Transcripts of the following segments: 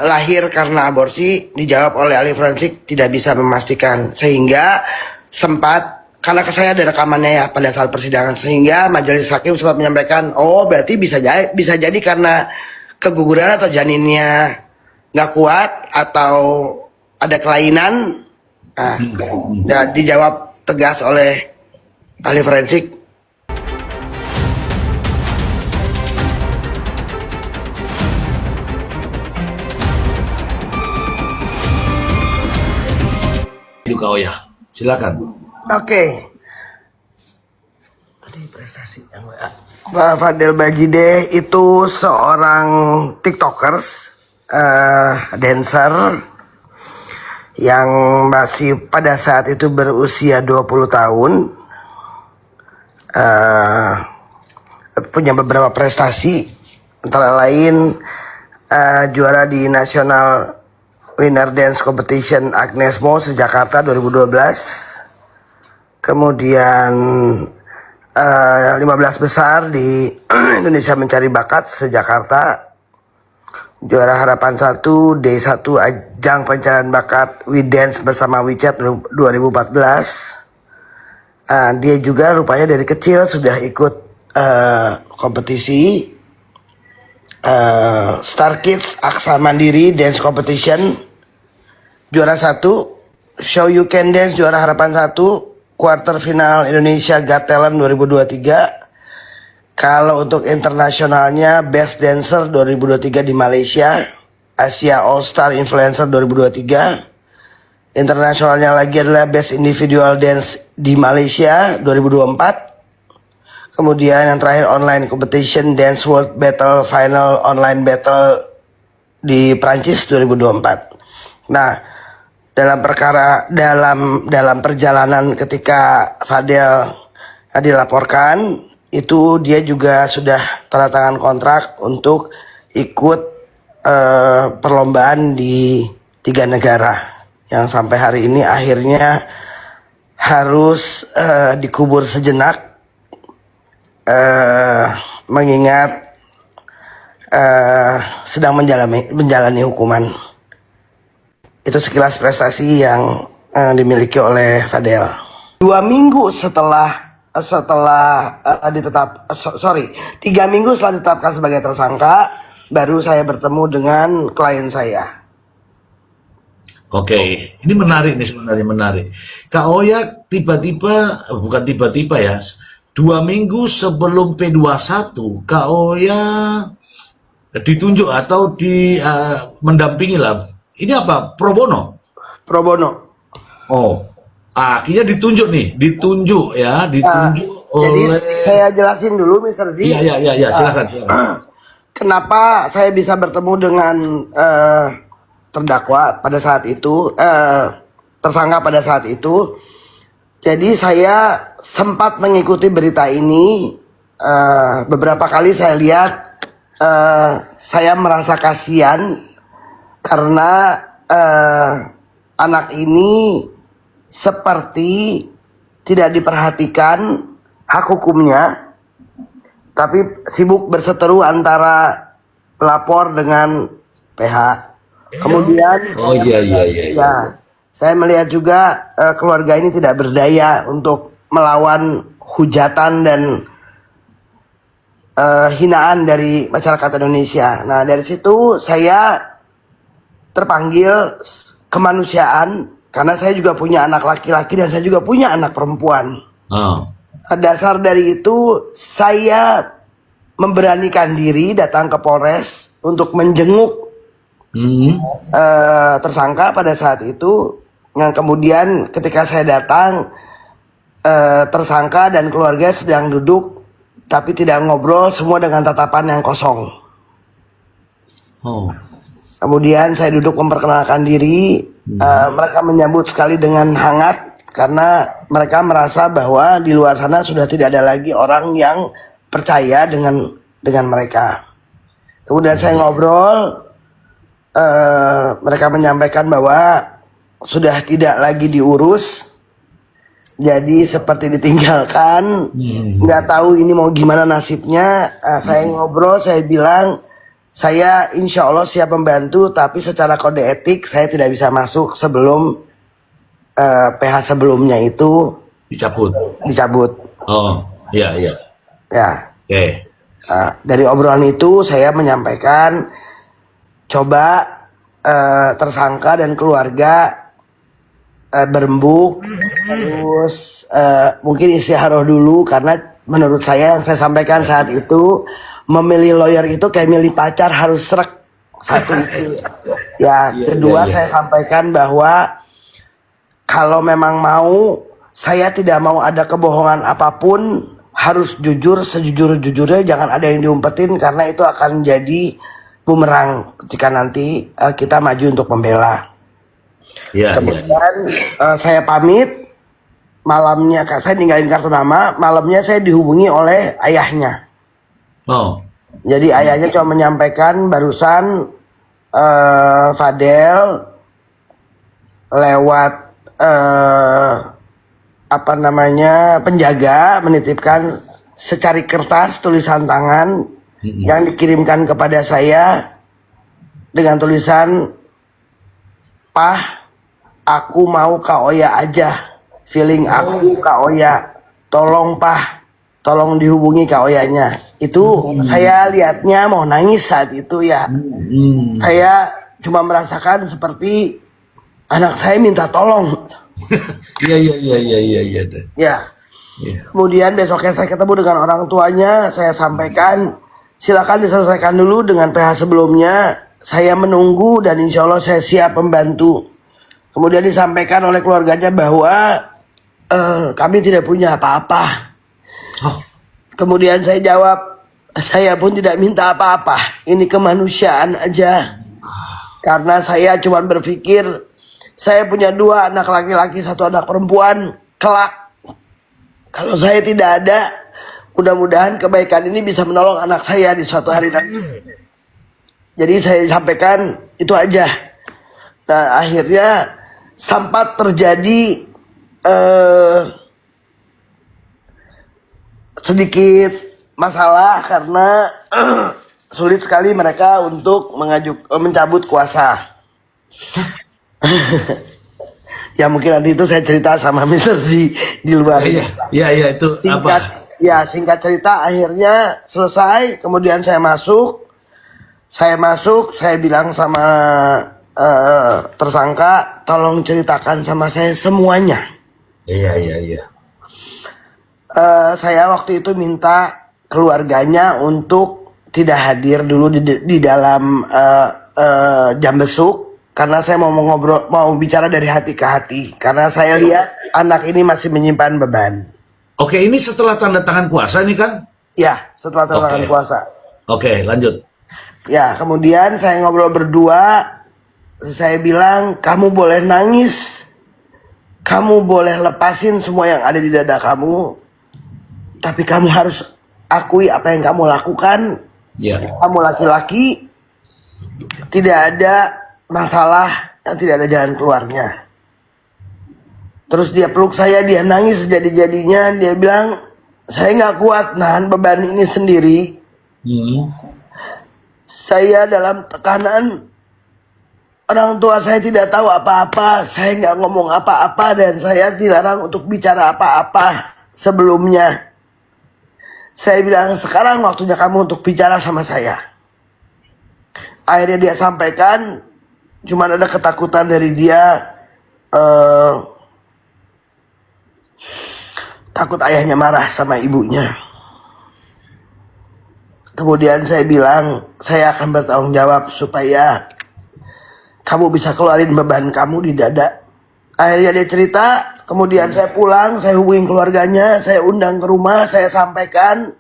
lahir karena aborsi, dijawab oleh ahli forensik tidak bisa memastikan, sehingga sempat, karena saya ada rekamannya ya pada saat persidangan, sehingga majelis hakim sempat menyampaikan, oh berarti bisa jadi karena keguguran atau janinnya nggak kuat atau ada kelainan. Nah, dan dijawab tegas oleh ahli forensik. Itu kau ya, silakan. Oke. Tadi prestasi yang Pak Fadel Bajide itu seorang tiktokers, dancer yang masih pada saat itu berusia 20 tahun, punya beberapa prestasi, antara lain juara di National Winner Dance Competition Agnes Mo se-Jakarta 2012. Kemudian 15 besar di Indonesia Mencari Bakat se-Jakarta. Juara Harapan 1 D1 Ajang Pencarian Bakat We Dance bersama WeChat 2014. Dia juga rupanya dari kecil sudah ikut kompetisi Star Kids Aksa Mandiri Dance Competition. Juara 1 Show You Can Dance, juara Harapan 1, quarter final Indonesia Got Talent 2023. Kalau untuk internasionalnya Best Dancer 2023 di Malaysia, Asia All Star Influencer 2023. Internasionalnya lagi adalah Best Individual Dance di Malaysia 2024. Kemudian yang terakhir online competition Dance World Battle Final Online Battle di Prancis 2024. Nah, dalam perjalanan ketika Fadel dilaporkan, itu dia juga sudah tanda tangan kontrak untuk ikut perlombaan di 3 negara yang sampai hari ini akhirnya harus dikubur sejenak, mengingat sedang menjalani hukuman. Itu sekilas prestasi yang dimiliki oleh Fadel. 3 minggu setelah ditetapkan sebagai tersangka, baru saya bertemu dengan klien saya. Oke, ini menarik nih, sebenarnya menarik. Kak Oya bukan tiba-tiba ya, 2 minggu sebelum P21, Kak Oya ditunjuk atau mendampingi lah. Ini apa? Pro bono? Pro bono. Oh, akhirnya ditunjuk oleh. Jadi saya jelasin dulu, Mr. Z. Iya, silakan. Kenapa saya bisa bertemu dengan terdakwa pada saat itu, tersangka pada saat itu. Jadi saya sempat mengikuti berita ini, beberapa kali saya lihat, saya merasa kasihan karena anak ini seperti tidak diperhatikan hak hukumnya, tapi sibuk berseteru antara pelapor dengan PH. Kemudian, ya, saya melihat juga keluarga ini tidak berdaya untuk melawan hujatan dan hinaan dari masyarakat Indonesia. Nah, dari situ saya terpanggil kemanusiaan, karena saya juga punya anak laki-laki dan saya juga punya anak perempuan. Dasar dari itu saya memberanikan diri datang ke Polres untuk menjenguk tersangka pada saat itu. Yang kemudian ketika saya datang, tersangka dan keluarga sedang duduk tapi tidak ngobrol, semua dengan tatapan yang kosong. Kemudian saya duduk memperkenalkan diri, mereka menyambut sekali dengan hangat karena mereka merasa bahwa di luar sana sudah tidak ada lagi orang yang percaya dengan mereka. Kemudian saya ngobrol, mereka menyampaikan bahwa sudah tidak lagi diurus, jadi seperti ditinggalkan, nggak tahu ini mau gimana nasibnya. Saya ngobrol, saya bilang Saya insya Allah siap membantu, tapi secara kode etik saya tidak bisa masuk sebelum PH sebelumnya itu Dicabut. dicabut. Oh, iya, iya. Ya, Oke. dari obrolan itu saya menyampaikan coba tersangka dan keluarga berembuk, terus mungkin istiharoh dulu, karena menurut saya yang saya sampaikan saat itu, memilih lawyer itu kayak milih pacar, harus srek satu itu. Ya, Iya, kedua iya, iya. saya sampaikan bahwa kalau memang mau, saya tidak mau ada kebohongan apapun, harus jujur sejujur-jujurnya, jangan ada yang diumpetin karena itu akan jadi bumerang ketika nanti kita maju untuk membela. Iya, iya. Kemudian saya pamit, malamnya saya ninggalin kartu nama, malamnya saya dihubungi oleh ayahnya. Oh, Jadi ayahnya cuma menyampaikan barusan Fadel lewat apa namanya penjaga menitipkan secari kertas tulisan tangan yang dikirimkan kepada saya dengan tulisan, "Pah, aku mau Kak Oya aja, feeling aku Kak Oya, tolong Pah, tolong dihubungi Kak Oyanya." Itu saya lihatnya mau nangis saat itu ya. Saya cuma merasakan seperti anak saya minta tolong. iya, iya, iya, iya, iya, iya. Ya, Iya. kemudian besoknya saya ketemu dengan orang tuanya, saya sampaikan silakan diselesaikan dulu dengan PH sebelumnya, saya menunggu dan insya Allah saya siap membantu. Kemudian disampaikan oleh keluarganya bahwa kami tidak punya apa-apa. Oh, Kemudian saya jawab, saya pun tidak minta apa-apa, ini kemanusiaan aja. Karena saya cuma berpikir, saya punya 2 anak laki-laki, 1 anak perempuan, kelak kalau saya tidak ada, mudah-mudahan kebaikan ini bisa menolong anak saya di suatu hari nanti. Jadi saya sampaikan itu aja. Nah, akhirnya sempat terjadi sedikit masalah karena sulit sekali mereka untuk mencabut kuasa. Ya mungkin nanti itu saya cerita sama Mr. Z di luar. iya, iya, iya, itu Singkat, apa? ya singkat cerita akhirnya selesai. Kemudian saya masuk, saya bilang sama tersangka, tolong ceritakan sama saya semuanya. Iya, iya, iya. Saya waktu itu minta keluarganya untuk tidak hadir dulu di dalam jam besuk, karena saya mau ngobrol, mau bicara dari hati ke hati, karena saya lihat anak ini masih menyimpan beban. Oke, ini setelah tanda tangan kuasa ini kan? Ya, setelah tanda tangan Oke. kuasa. Oke, lanjut. Ya, kemudian saya ngobrol berdua, saya bilang, kamu boleh nangis, kamu boleh lepasin semua yang ada di dada kamu, tapi kamu harus akui apa yang kamu lakukan. Ya. Kamu laki-laki, tidak ada masalah yang tidak ada jalan keluarnya. Terus dia peluk saya, dia nangis sejadi-jadinya, dia bilang, saya nggak kuat nahan beban ini sendiri. Saya dalam tekanan, orang tua saya tidak tahu apa-apa, saya nggak ngomong apa-apa, dan saya dilarang untuk bicara apa-apa sebelumnya. Saya bilang, sekarang waktunya kamu untuk bicara sama saya. Akhirnya dia sampaikan, cuman ada ketakutan dari dia, takut ayahnya marah sama ibunya. Kemudian saya bilang, saya akan bertanggung jawab supaya kamu bisa keluarin beban kamu di dada. Akhirnya dia cerita, kemudian saya pulang, saya hubungin keluarganya, saya undang ke rumah, saya sampaikan.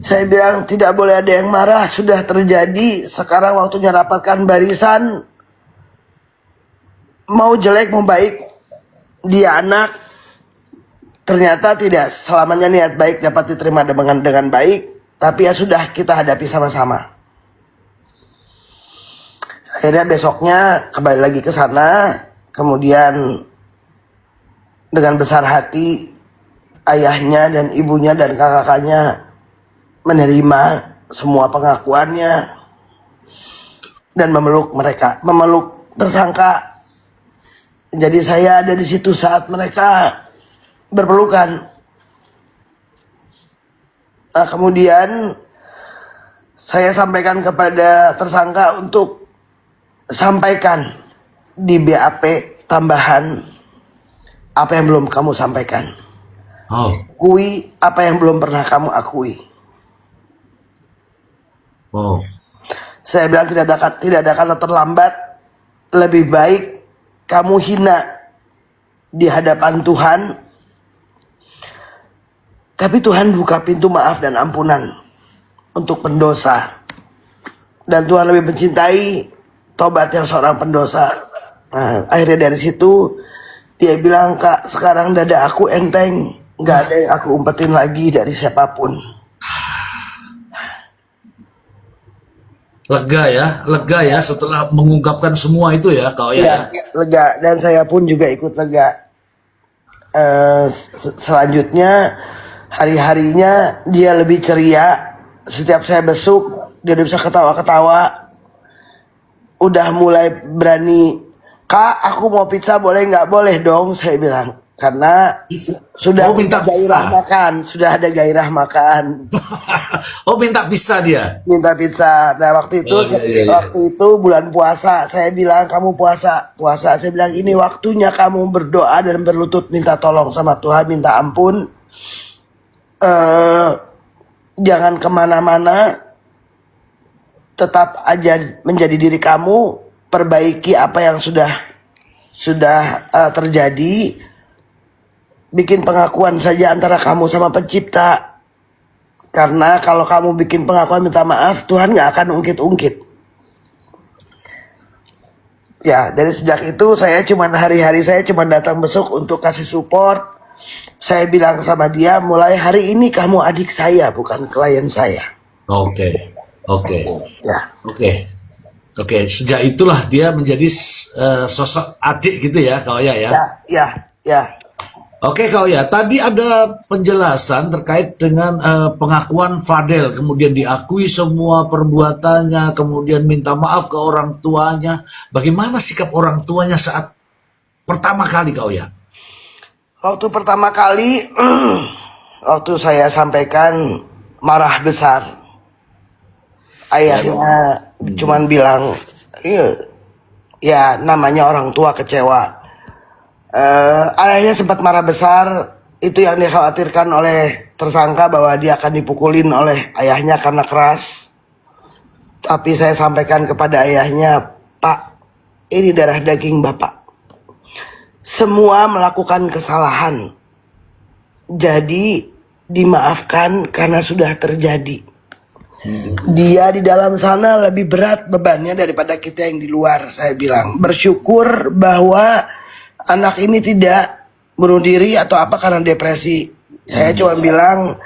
Saya bilang tidak boleh ada yang marah, sudah terjadi, sekarang waktunya rapatkan barisan. Mau jelek mau baik, dia anak, ternyata tidak selamanya niat baik dapat diterima dengan baik. Tapi ya sudah, kita hadapi sama-sama. Akhirnya besoknya kembali lagi ke sana. Kemudian dengan besar hati ayahnya dan ibunya dan kakak-kakaknya menerima semua pengakuannya. dan memeluk mereka, memeluk tersangka. Jadi saya ada di situ saat mereka berpelukan. Nah, kemudian saya sampaikan kepada tersangka untuk sampaikan di BAP tambahan apa yang belum kamu sampaikan. Oh, Akui apa yang belum pernah kamu akui. oh, Saya bilang tidak ada kata terlambat. Lebih baik kamu hina di hadapan Tuhan, tapi Tuhan buka pintu maaf dan ampunan untuk pendosa. Dan Tuhan lebih mencintai tobatnya seorang pendosa. Nah, akhirnya dari situ dia bilang, "Kak, sekarang dada aku enteng, nggak ada yang aku umpetin lagi dari siapapun." lega ya setelah mengungkapkan semua itu ya, Kak Oya. Ya, lega, dan saya pun juga ikut lega. Selanjutnya hari-harinya dia lebih ceria. Setiap saya besuk dia udah bisa ketawa-ketawa. Udah mulai berani, "Kak, aku mau pizza, boleh nggak?" "Boleh dong," saya bilang, karena sudah Oh, minta gairah pizza. makan, sudah ada gairah makan. Oh, minta pizza dia. Minta pizza. Nah, waktu itu Oh, iya, iya, iya. waktu itu bulan puasa. Saya bilang, "Kamu puasa." Saya bilang, "Ini waktunya kamu berdoa dan berlutut minta tolong sama Tuhan, minta ampun. Jangan kemana-mana. Tetap aja menjadi diri kamu. Perbaiki apa yang sudah terjadi. Bikin pengakuan saja antara kamu sama pencipta. Karena kalau kamu bikin pengakuan minta maaf, Tuhan nggak akan ungkit-ungkit." Ya, dari sejak itu hari-hari saya cuma datang besok untuk kasih support. Saya bilang sama dia, mulai hari ini kamu adik saya, bukan klien saya. Oke, oke, Ya, oke. Sejak itulah dia menjadi sosok adik gitu ya, Kak Oya ya. ya. Oke, Kak Oya, tadi ada penjelasan terkait dengan pengakuan Fadel, kemudian diakui semua perbuatannya, kemudian minta maaf ke orang tuanya. Bagaimana sikap orang tuanya saat pertama kali, Kak Oya? Waktu pertama kali, waktu saya sampaikan, marah besar. Ayahnya cuman bilang, "Iya, ya namanya orang tua kecewa." Ayahnya sempat marah besar. Itu yang dikhawatirkan oleh tersangka, bahwa dia akan dipukulin oleh ayahnya karena keras. Tapi saya sampaikan kepada ayahnya, "Pak, ini darah daging Bapak. Semua melakukan kesalahan. Jadi dimaafkan karena sudah terjadi. Dia di dalam sana lebih berat bebannya daripada kita yang di luar," saya bilang. "Bersyukur bahwa anak ini tidak bunuh diri atau apa karena depresi." Saya cuma bilang,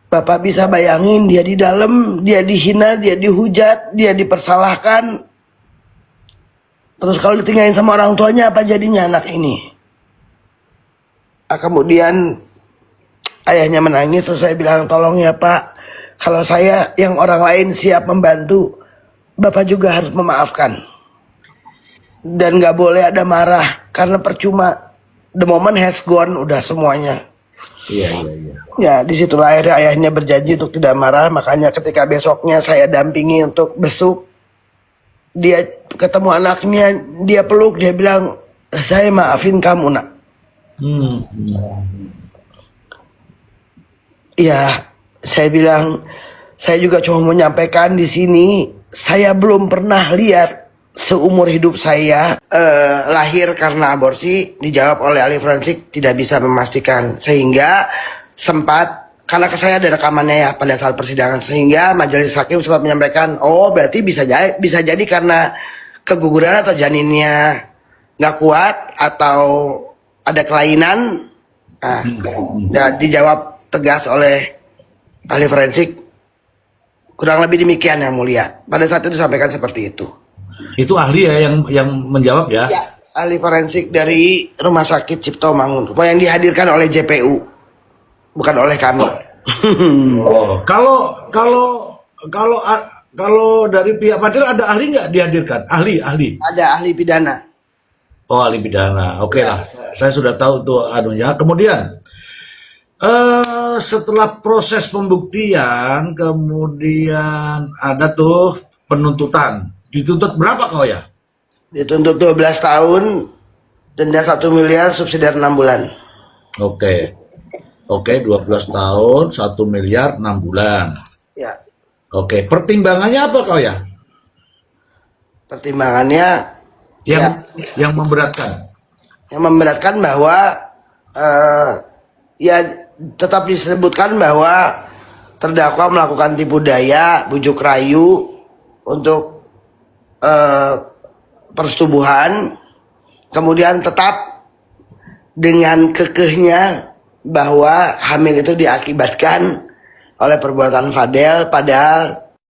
"Bapak bisa bayangin, dia di dalam, dia dihina, dia dihujat, dia dipersalahkan. Terus kalau ditinggalin sama orang tuanya, apa jadinya anak ini?" Kemudian ayahnya menangis. Terus saya bilang, "Tolong ya Pak, kalau saya yang orang lain siap membantu, Bapak juga harus memaafkan. Dan gak boleh ada marah, karena percuma. The moment has gone, udah semuanya." Iya. Ya, disitulah akhirnya ayahnya berjanji untuk tidak marah. Makanya ketika besoknya saya dampingi untuk besuk, dia ketemu anaknya, dia peluk, dia bilang, "Saya maafin kamu, Nak." Ya, saya bilang, saya juga cuma mau menyampaikan di sini, saya belum pernah lihat seumur hidup saya lahir karena aborsi. Dijawab oleh ahli forensik tidak bisa memastikan, sehingga sempat, karena saya ada rekamannya ya pada saat persidangan, sehingga majelis hakim sempat menyampaikan, "Oh, berarti bisa jadi karena keguguran atau janinnya nggak kuat atau ada kelainan." Nah, dan dijawab tegas oleh ahli forensik, kurang lebih demikian yang mulia. Pada saat itu disampaikan seperti itu. Itu ahli ya yang menjawab ya. Ya, ahli forensik dari Rumah Sakit Cipto Mangun, yang dihadirkan oleh JPU, bukan oleh kami. Oh, kalau kalau dari pihak Fadil ada ahli nggak dihadirkan? Ahli. Ada ahli pidana. Oh, ahli pidana. Oke Ya. lah, saya sudah tahu tuh anunya. Kemudian setelah proses pembuktian, kemudian ada tuh penuntutan. Dituntut berapa kau ya? Dituntut 12 tahun, denda 1 miliar, subsidiar 6 bulan. Oke. Oke, 12 tahun, 1 miliar, 6 bulan. Ya. Oke, pertimbangannya apa kau ya? Pertimbangannya Yang memberatkan. yang memberatkan bahwa ya tetap disebutkan bahwa terdakwa melakukan tipu daya, bujuk rayu untuk persetubuhan, kemudian tetap dengan kekehnya bahwa hamil itu diakibatkan oleh perbuatan Fadel, padahal